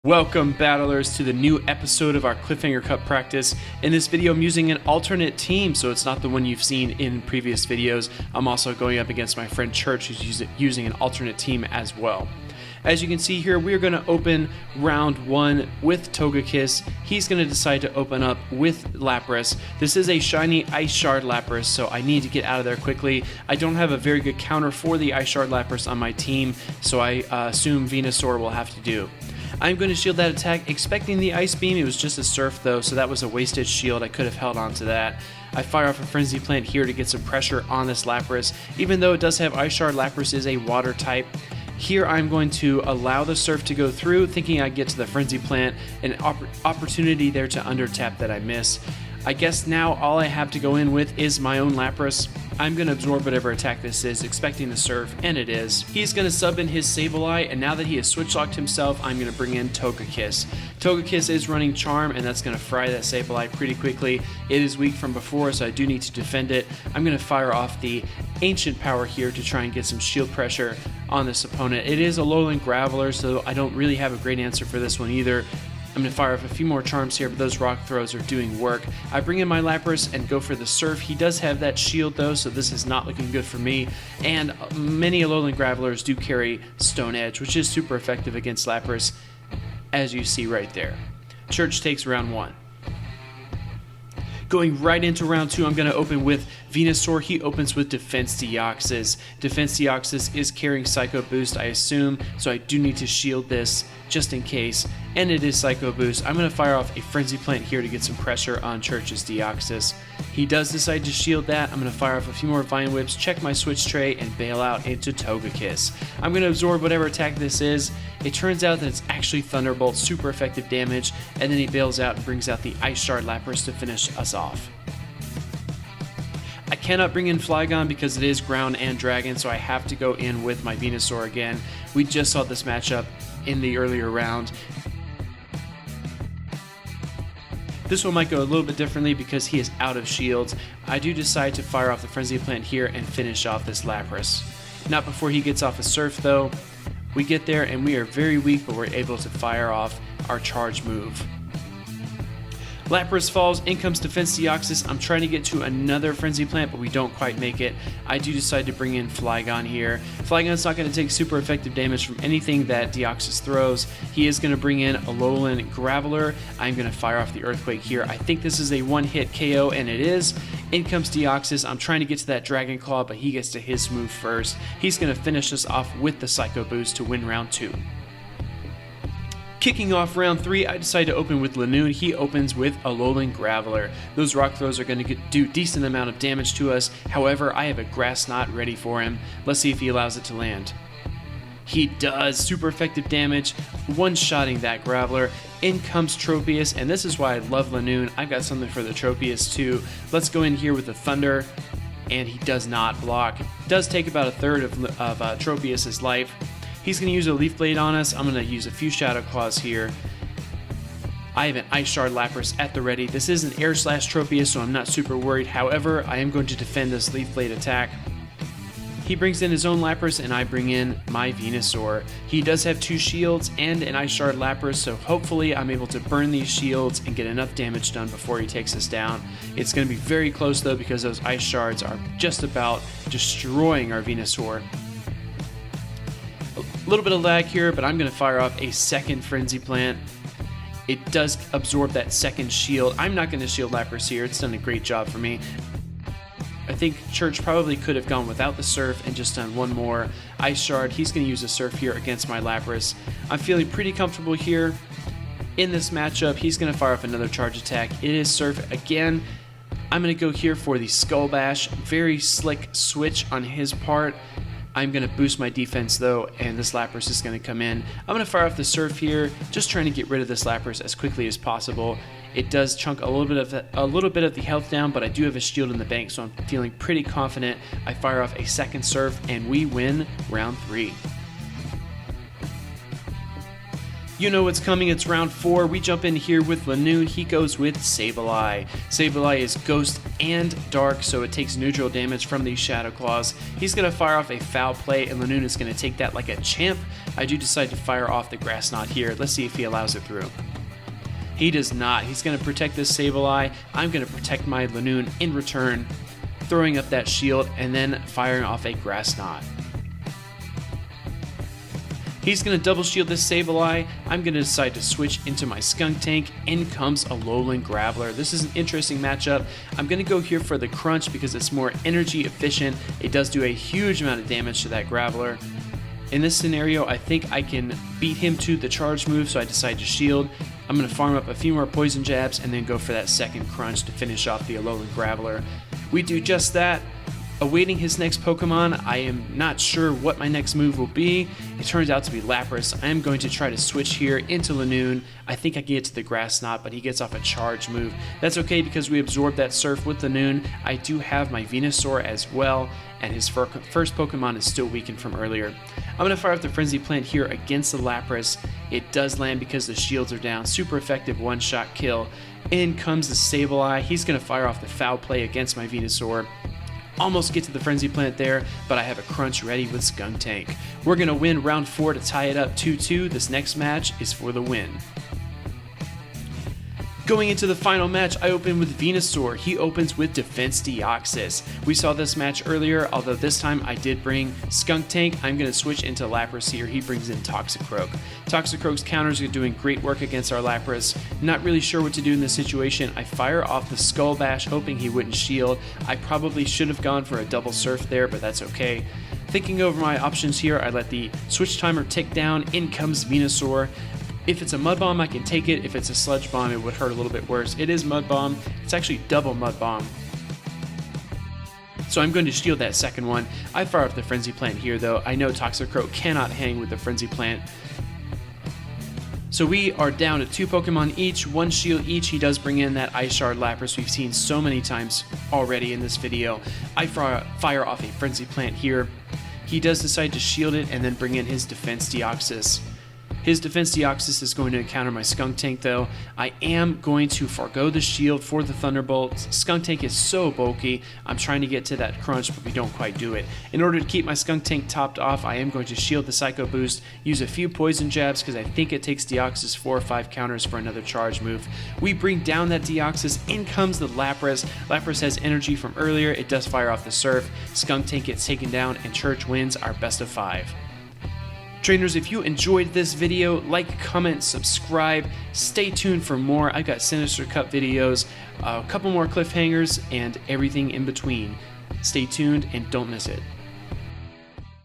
Welcome, battlers, to the new episode of our Cliffhanger Cup practice. In this video, I'm using an alternate team, so it's not the one you've seen in previous videos. I'm also going up against my friend Church, who's using an alternate team as well. As you can see here, we're going to open round 1 with Togekiss. He's going to decide to open up with Lapras. This is a shiny Ice Shard Lapras, so I need to get out of there quickly. I don't have a very good counter for the Ice Shard Lapras on my team, so I assume Venusaur will have to do. I'm going to shield that attack, expecting the Ice Beam. It was just a Surf though, so that was a wasted shield. I could have held on to that. I fire off a Frenzy Plant here to get some pressure on this Lapras. Even though it does have Ice Shard, Lapras is a water type. Here I'm going to allow the Surf to go through, thinking I get to the Frenzy Plant, an opportunity there to undertap that I miss. I guess now all I have to go in with is my own Lapras. I'm going to absorb whatever attack this is, expecting the Surf, and it is. He's going to sub in his Sableye, and now that he has switch locked himself, I'm going to bring in Togekiss. Togekiss is running Charm, and that's going to fry that Sableye pretty quickly. It is weak from before, so I do need to defend it. I'm going to fire off the Ancient Power here to try and get some shield pressure on this opponent. It is a Alolan Graveler, so I don't really have a great answer for this one either. I'm going to fire off a few more charms here, but those rock throws are doing work. I bring in my Lapras and go for the Surf. He does have that shield though, so this is not looking good for me. And many Alolan Gravelers do carry Stone Edge, which is super effective against Lapras, as you see right there. Church takes round 1. Going right into round 2, I'm going to open with Venusaur. He opens with Defense Deoxys. Defense Deoxys is carrying Psycho Boost, I assume, so I do need to shield this just in case, and it is Psycho Boost. I'm going to fire off a Frenzy Plant here to get some pressure on Church's Deoxys. He does decide to shield that. I'm going to fire off a few more Vine Whips, check my switch tray, and bail out into Togekiss. I'm going to absorb whatever attack this is. It turns out that it's actually Thunderbolt, super effective damage, and then he bails out and brings out the Ice Shard Lapras to finish us off. I cannot bring in Flygon because it is Ground and Dragon, so I have to go in with my Venusaur again. We just saw this matchup in the earlier round. This one might go a little bit differently because he is out of shields. I do decide to fire off the Frenzy Plant here and finish off this Lapras. Not before he gets off a Surf though. We get there and we are very weak, but we're able to fire off our charge move. Lapras falls, in comes Defense Deoxys. I'm trying to get to another Frenzy Plant, but we don't quite make it. I do decide to bring in Flygon here. Flygon's not going to take super effective damage from anything that Deoxys throws. He is going to bring in Alolan Graveler. I'm going to fire off the Earthquake here. I think this is a one-hit KO, and it is. In comes Deoxys. I'm trying to get to that Dragon Claw, but he gets to his move first. He's going to finish us off with the Psycho Boost to win round 2. Kicking off round 3, I decide to open with Lanoue. He opens with Alolan Graveler. Those rock throws are going to do decent amount of damage to us. However, I have a Grass Knot ready for him. Let's see if he allows it to land. He does. Super effective damage. One-shotting that Graveler. In comes Tropius, and this is why I love Lanoue. I've got something for the Tropius too. Let's go in here with the Thunder, and he does not block. Does take about a third of Tropius's life. He's going to use a Leaf Blade on us. I'm going to use a few Shadow Claws here. I have an Ice Shard Lapras at the ready. This is an Air Slash Tropius, so I'm not super worried. However, I am going to defend this Leaf Blade attack. He brings in his own Lapras, and I bring in my Venusaur. He does have 2 shields and an Ice Shard Lapras, so hopefully I'm able to burn these shields and get enough damage done before he takes us down. It's going to be very close, though, because those Ice Shards are just about destroying our Venusaur. A little bit of lag here, but I'm going to fire off a second Frenzy Plant. It does absorb that second shield. I'm not going to shield Lapras here. It's done a great job for me. I think Church probably could have gone without the Surf and just done one more Ice Shard. He's going to use a Surf here against my Lapras. I'm feeling pretty comfortable here in this matchup. He's going to fire off another charge attack. It is Surf again. I'm going to go here for the Skull Bash. Very slick switch on his part. I'm going to boost my defense though, and this Lapras is going to come in. I'm going to fire off the Surf here, just trying to get rid of this Lapras as quickly as possible. It does chunk a little bit of the health down, but I do have a shield in the bank, so I'm feeling pretty confident. I fire off a second Surf, and we win round 3. You know what's coming, it's round 4. We jump in here with Lanoue. He goes with Sableye. Sableye is Ghost and Dark, so it takes neutral damage from these Shadow Claws. He's going to fire off a Foul Play, and Lanoue is going to take that like a champ. I do decide to fire off the Grass Knot here. Let's see if he allows it through. He does not. He's going to protect this Sableye. I'm going to protect my Lanoue in return, throwing up that shield and then firing off a Grass Knot. He's going to double shield this Sableye. I'm going to decide to switch into my Skuntank. In comes Alolan Graveler. This is an interesting matchup. I'm going to go here for the Crunch because it's more energy efficient. It does do a huge amount of damage to that Graveler. In this scenario, I think I can beat him to the charge move, so I decide to shield. I'm going to farm up a few more Poison Jabs and then go for that second Crunch to finish off the Alolan Graveler. We do just that. Awaiting his next Pokemon, I am not sure what my next move will be. It turns out to be Lapras. I am going to try to switch here into Lanoue. I think I can get to the Grass Knot, but he gets off a charge move. That's okay because we absorb that Surf with Lanoue. I do have my Venusaur as well, and his first Pokemon is still weakened from earlier. I'm going to fire off the Frenzy Plant here against the Lapras. It does land because the shields are down. Super effective one-shot kill. In comes the Sableye. He's going to fire off the Foul Play against my Venusaur. Almost get to the Frenzy Plant there, but I have a Crunch ready with Skuntank. We're going to win round 4 to tie it up 2-2. This next match is for the win. Going into the final match, I open with Venusaur. He opens with Defense Deoxys. We saw this match earlier, although this time I did bring Skuntank. I'm going to switch into Lapras here. He brings in Toxicroak. Toxicroak's counters are doing great work against our Lapras. Not really sure what to do in this situation. I fire off the Skull Bash, hoping he wouldn't shield. I probably should have gone for a double Surf there, but that's okay. Thinking over my options here, I let the switch timer tick down. In comes Venusaur. If it's a Mud Bomb, I can take it. If it's a Sludge Bomb, it would hurt a little bit worse. It is Mud Bomb. It's actually double Mud Bomb. So I'm going to shield that second one. I fire up the Frenzy Plant here, though. I know Toxicroak cannot hang with the Frenzy Plant. So we are down to 2 Pokemon each, 1 shield each. He does bring in that Ice Shard Lapras we've seen so many times already in this video. I fire off a Frenzy Plant here. He does decide to shield it and then bring in his Defense Deoxys. His Defense Deoxys is going to encounter my Skuntank, though. I am going to forgo the shield for the Thunderbolt. Skuntank is so bulky. I'm trying to get to that Crunch, but we don't quite do it. In order to keep my Skuntank topped off, I am going to shield the Psycho Boost, use a few Poison Jabs, because I think it takes Deoxys 4 or 5 counters for another charge move. We bring down that Deoxys. In comes the Lapras. Lapras has energy from earlier. It does fire off the Surf. Skuntank gets taken down, and Church wins our best of 5. Trainers, if you enjoyed this video, like, comment, subscribe, stay tuned for more. I got Sinister Cup videos, a couple more cliffhangers, and everything in between. Stay tuned and don't miss it.